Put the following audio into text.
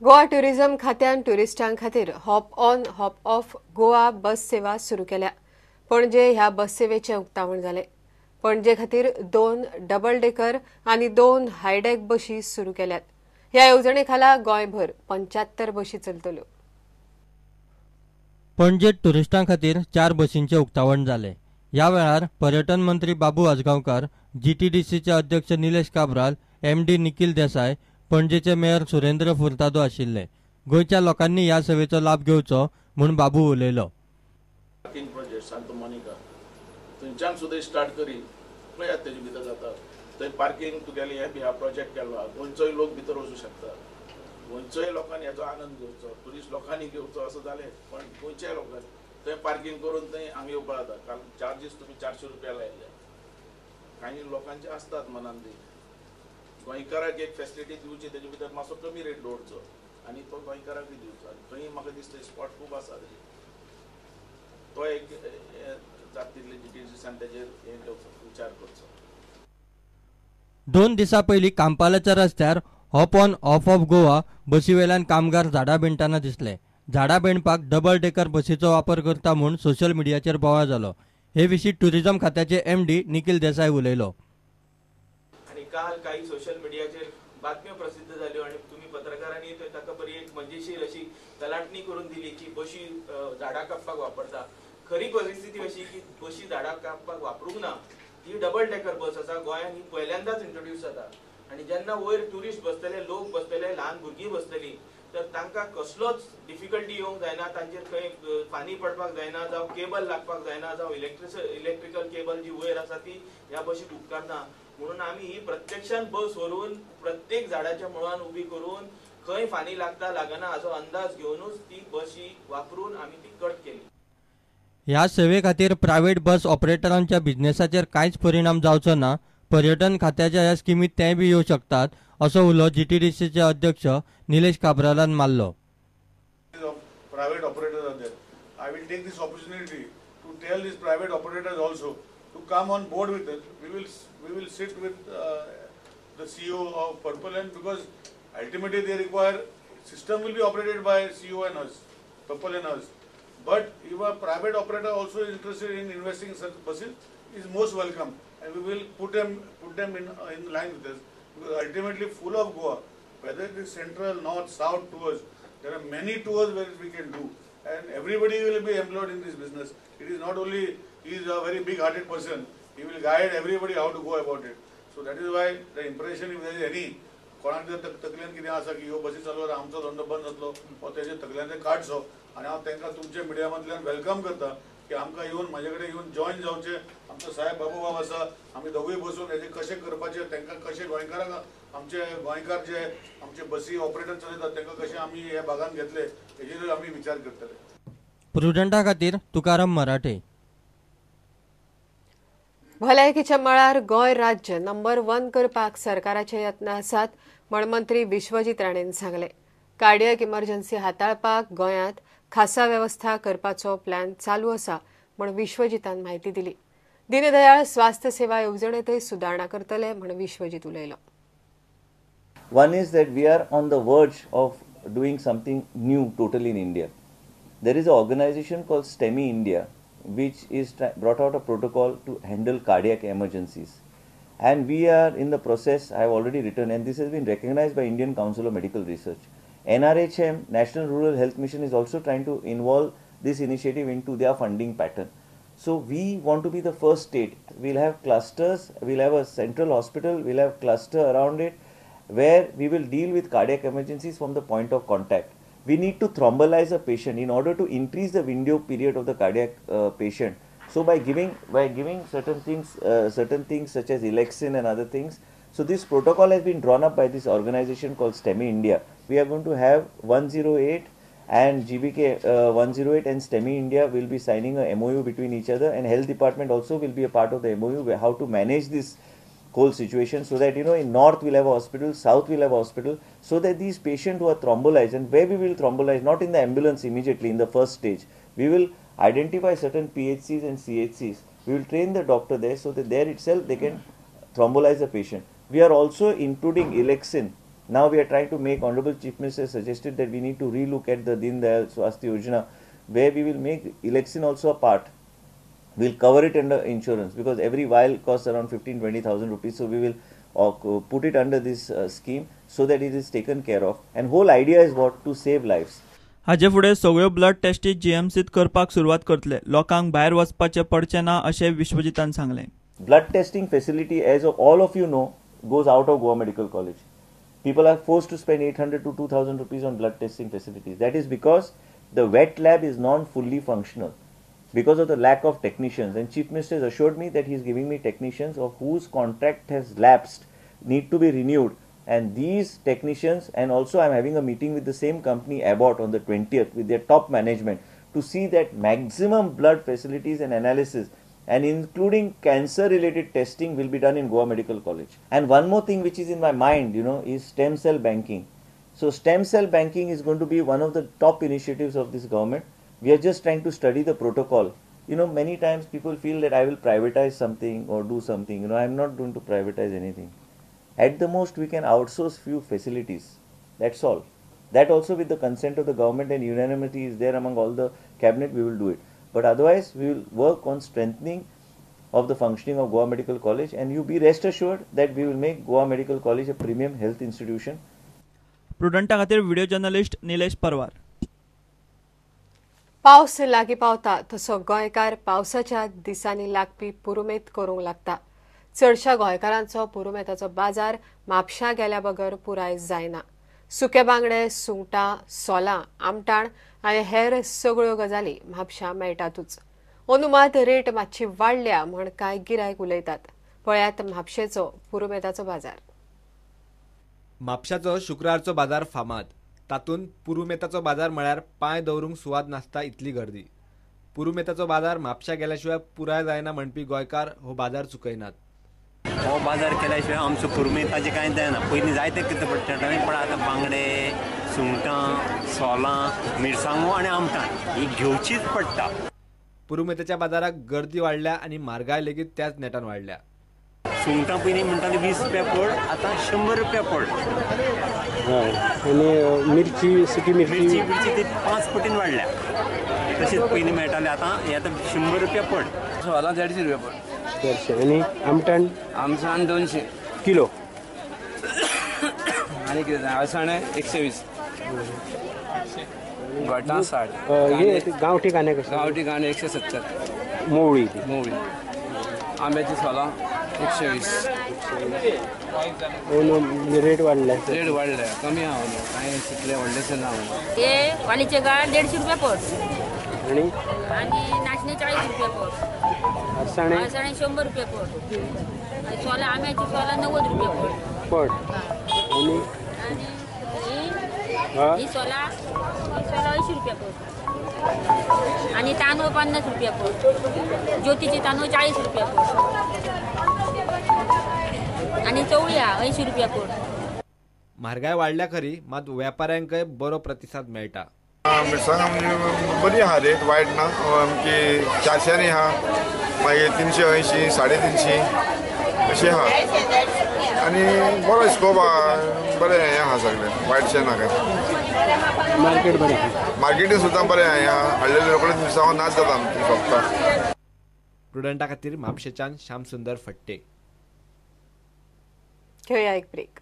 Goa tourism खात्यान टुरिस्टां खातीर hop on hop off Goa bus सेवा सुरू केल्या. पणजे ह्या बस सेवेचें उक्तावण जालें. पणजे खातीर 2 डबल डेकर आनी 2 हायडेक बशी सुरू केल्यात. ह्या येवजणे खाला गोंयभर 75 बशी चलतल्यो. पणजेत टुरिस्टां खातीर 4 बसींचे उक्तावण जालें. ह्या वेळार पर्यटन मंत्री बाबू आजगांवकार, जीटीडीसीचे अध्यक्ष निलेश काब्राल, एमडी निखिल देसाय, पणजेचे मेयर सुरेंद्र फुर्तादो आशिल्ले. गोंयच्या लोकांनी ह्या सेवेचो लाभ घेवचो म्हूण बाबू उलयलो. पार्किंग प्रोजेक्ट सांता मोनिका थंयच्यान सुद्दां स्टार्ट करी पळयात तेजे भितर जाता. थंय पार्किंग तुगेले हे बी हा प्रोजेक्ट केला. गोंयचोय लोक भितर वचूं शकता. गोंयचोय लोकांनी हेचो आनंद घेवचो, ट्युरिस्ट लोकांनी घेवचो असं जालें. पण गोंयच्या लोकांनी थंय पार्किंग करून थंय हांगा येवपा जाता. कारण चार्जीस तुमी 400 रुपया लायल्या. काही लोकांचे असतात मनान ती गोंयकाराक एक फॅसिलिटी दिवची, तेजे भितर मातसो कमी रेट दवरचो आनी तो गोंयकाराक बी दिवचो. थंय म्हाका दिसता स्पॉट खूब आसा तेजे. तो एक जातिल्ले जीटीडीसीन तेजेर हे विचार करचो. 2 दिसां पयलीं कांपालाच्या रस्त्यार hop on off of Goa बसी वेल्यान कामगार झाडां विणटाना दिसले. झाडां विणपाक डबल डेकर बसीचो वापर करता म्हूण सोशल मिडियाचेर बोवाळ जालो. हे विशीं टुरिझम खात्याचे एमडी निखिल देसाय उलयलो. आणि काल काही सोशल मिडियाचेर बातम्यो प्रसिद्ध जाल्यो आणि तुम्ही पत्रकारांनी ताका बरी एक मजेशीर अशी तलाटणी करून दिली की बशी झाडां कापपाक वापरता. खरी परिस्थिती अशी की बशी झाडां कापपाक वापरूंक ना. ही डबल डेकर बस आसा. गोंयांत ही पहिल्यांदाच इंट्रोड्यूस जाता. आणि जेन्ना वयर ट्युरिस्ट बसतले, लोक बसतले, ल्हान भुरगीं बसतली, तर तांकां कसलोच डिफिकल्टी येवंक जायना. तांचेर खंय फानी पडपाक जायना, जावं केबल लागपाक जायना, जावं इलेक्ट्रिकल केबल जी वयर आसा ती ह्या बशीक उपकारना. म्हणून आमी ही प्रत्यक्षान बस व्हरून प्रत्येक झाडाच्या मुळान उबी करून खंय फानी लागता लागना हाचो अंदाज घेवनूच ती बशी वापरून आमी ती कट केली. ह्या सेवे खातीर प्रायव्हेट बस ऑपरेटरांच्या बिझनेसाचेर कांयच परिणाम जावचो ना. पर्यटन खात्याच्या ह्या स्किमीत तेय बी येवं शकतात असो उलो जीटीडीसीचे अध्यक्ष निलेश काब्रालान मारलो. Private operators are there. I will take this opportunity to tell these private operators also to come on board with us. We will sit with the CEO of Purple and because ultimately they require system will be operated by CEO and us, Purple and us. But if a private operator also is interested in investing in such buses, is most welcome, and we will put them in line with us. Because ultimately, full of Goa, whether it is central, north, south tours, there are many tours where we can do, and everybody will be employed in this business. It is not only he is a very big-hearted person; he will guide everybody how to go about it. So that is why the impression, if there is any, कोणाक जर तकल्यान कितें आसा की ह्यो बसी चालू आमचो धंदो बंद जातलो वा तेजे तकल्यान ते काडचो आनी हांव तांकां तुमच्या मिडियामधल्यान वेलकम करता की आमकां येवन म्हाजे कडेन येवन जॉइन जावचे. आमचो साहेब बाबू बाब आसा, आमी दोगूय बसून हेजे कशें करपाचें, तांकां कशें गोंयकारांक आमचे गोंयकार जे आमचे बसी ऑपरेटर चलयतात तांकां कशें आमी ह्या भागान घेतले हेजेर आमी विचार करतले. प्रुडंटा खातीर तुकाराम मराठे. भलायकीच्या मळार गोंय राज्य नंबर 1 करपाक सरकाराचे यत्न आसात म्हण मंत्री विश्वजीत राणेन सांगले. कार्डियक इमर्जन्सी हाताळपाक गोंयांत खासा व्यवस्था करपाचो प्लॅन चालू आसा म्हण विश्वजितान म्हायती दिली. दीनदयाळ स्वास्थ्य सेवा येवजणेतय सुदारणा करतले म्हण विश्वजीत उलयलो. One is that we are on the verge of doing something new totally in India. There is an organization called STEMI India which is brought out a protocol to handle cardiac emergencies. And we are in the process, I have already written, and this has been recognized by Indian Council of Medical Research. NRHM, National Rural Health Mission, is also trying to involve this initiative into their funding pattern. So we want to be the first state. We'll have clusters, we'll have a central hospital, we'll have cluster around it where we will deal with cardiac emergencies from the point of contact. We need to thrombolize a patient in order to increase the window period of the cardiac patient. So by giving certain things such as Elexin and other things. So this protocol has been drawn up by this organization called STEMI India. We are going to have 108 and GBK 108 and STEMI India will be signing a MOU between each other, and Health Department also will be a part of the MOU where how to manage this whole situation, so that in north we'll have a hospital, south we'll have a hospital, so that these patients who are thrombolized, and where we will thrombolize, not in the ambulance immediately in the first stage, we will identify certain PHCs and CHCs. We will train the doctor there so that there itself they can thrombolize the patient. We are also including Elexin Now we are trying to make, Honorable Chief Minister suggested that we need to relook at the Deen Dayal Swasthya Yojana, where we will make election also a part. We'll cover it under insurance because every vial costs around 15,000-20,000 rupees. So we will put it under this scheme so that it is taken care of. And whole idea is what? To save lives. हाजे फुडें सगळ्यो blood tasty जीएमसीत करपाक सुरवात करतले. लोकांक भायर वचपाचें पडचें ना अशें विश्वजितान सांगलें. Blood testing facility, as all of you know, goes out of Goa Medical College. People are forced to spend 800 to 2,000 rupees on blood testing facilities. That is because the wet lab is not fully functional because of the lack of technicians. And Chief Minister has assured me that he is giving me technicians of whose contract has lapsed, need to be renewed. And these technicians, and also I am having a meeting with the same company, Abbott, on the 20th with their top management to see that maximum blood facilities and analysis and including cancer related testing will be done in Goa Medical College. And one more thing which is in my mind, is stem cell banking. So stem cell banking is going to be one of the top initiatives of this government. We are just trying to study the protocol. Many times people feel that I will privatize something or do something. I am not going to privatize anything. At the most, we can outsource few facilities. That's all. That also with the consent of the government and unanimity is there among all the cabinet, we will do it. But otherwise, we will work on strengthening of the functioning of Goa Medical College, and you be rest assured that we will make Goa Medical College a premium health institution. प्रुडंटा खातीर video journalist Nilesh परवार. पावस लागीं पावता तसो गोंयकार पावसाच्या दिसांनी लागपी पुरुमेत करूंक लागता. चडशा गोंयकारांचो पुरुमेताचो बाजार म्हापशां गेल्या बगर पुराय जायना. सुके बांगडे, सुंगटां, सोलां, आमटाण आनी हेर सगळ्यो गजाली म्हापशां मेळटातूच. अनुमात रेट मातशी वाडल्या म्हण कांय गिरायक उलयतात. पळयात म्हापशेचो पुरुमेताचो बाजार. म्हापशाचो शुक्रारचो बाजार फामाद. तातूंत पुरुमेताचो बाजार म्हळ्यार पांय दवरूंक सुवात नासता इतली गर्दी. पुरुमेताचो बाजार म्हापशा गेल्या शिवाय पुराय जायना म्हणपी गोंयकार हो बाजार चुकयनात. हो बाजार केल्या शिवाय आमचो पुरुमेताचें कांय जायना. पयलीं जायते कितें पडटाले पण आतां बांगडे, सुंगटां, सोलां, मिरसांगो आनी आमटाण ही घेवचीच पडटा. पुरुमेताच्या बाजाराक गर्दी वाडल्या आनी म्हारगाय लेगीत त्याच नेटान वाडल्या. सुंगटां पयलीं म्हणटाले 20 रुपया पड, आतां 100 रुपया पड. आनी मिरची, सुकी मिरची ती 5 पटीन वाडल्या. तशीच पयलीं मेळटाले आतां 100 रुपया पड. सोलां 150 रुपया पड. 150 आनी आमटाण 200 किलो. आनी कितें जाय अळसाणे 120. गोटां 60. गांवठी कांदे कशे? गांवठी कांदे 170. मोवळी आंब्याची सोलां 120. रेट वाडल्या कमी आहा कांय तितले व्हडलेशे ना. हे वालीचे गाळ 150 रुपया पड. आनी नाचणे 40 रुपया पड. अळसाणे 100 रुपया पड. सोलां आंब्याची सोलां 90 रुपया पड. आनी ही सोलां 80 रुपया पड. आणि तांदूळ 50 रुपया पड. ज्योतीचे तांदूळ 40 रुपया पड. आणि चवळ्या 80 रुपया पड. म्हारगाय वाडल्या खरी, मात वेपाऱ्यांकय बरो प्रतिसाद मेळटा. मिरसांग बरी आहा रेट, वायट ना. आमची 400 आहा, मागीर 380, 350 अशी आहा. आनी बरो स्कोप आहा, बरें हें आहा सगळें, वायटशें ना काय. मार्केट बरें, मार्केटीन सुद्दां बरें आहा. हाडलेले रोखडेच मिरसांगो नाच जाता आमची सोंपता. प्रुडंटा खातीर म्हापशेच्यान श्याम सुंदर फट्टे. घेऊया एक ब्रेक.